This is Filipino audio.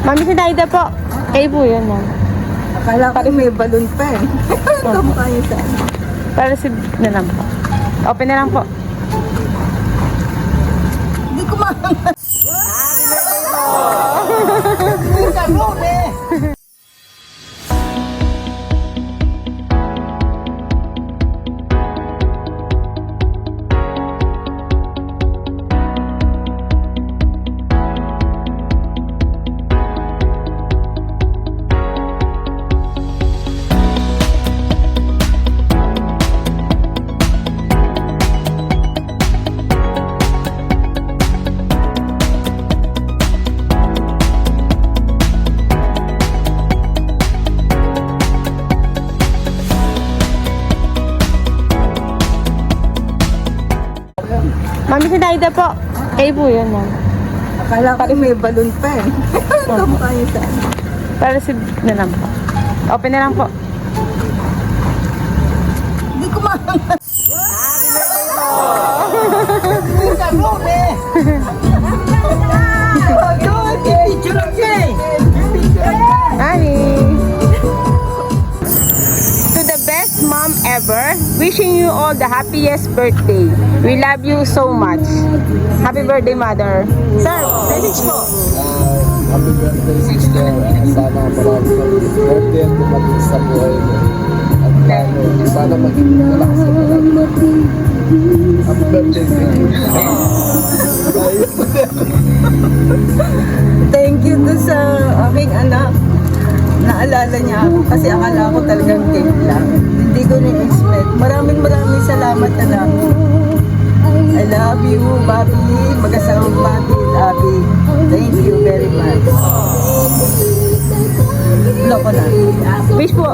Mami, si Daida po. Kayo po yun, ma'am. Akala ko may balon pa eh. Kamukha niyo saan? Para si na lang po. Open na lang po. Hindi ko mahangas. Mami, si Daida po. Kayo po yun, ma'am. Akala ko may balon pa eh. Kamukha niyo saan? Para si na lang po. Open na lang po. Hindi ko mahangas. Honey. To the best mom ever, wishing you all the happiest birthday. We love you so much. Happy birthday, mother. Sir, message po. Happy birthday, sister. Sana marami kang birthday at dumating sa buhay mo. At sana maging malakas ka palagi. Happy birthday, Thank you to sa aking anak. Naalala niya ako kasi akala ko talagang cake lang. Hindi ko na-expect. Maraming salamat, anak. I love you, Bobby. Mag-asawang Bobby, Abby. Thank you very much. Loko na. Wish po.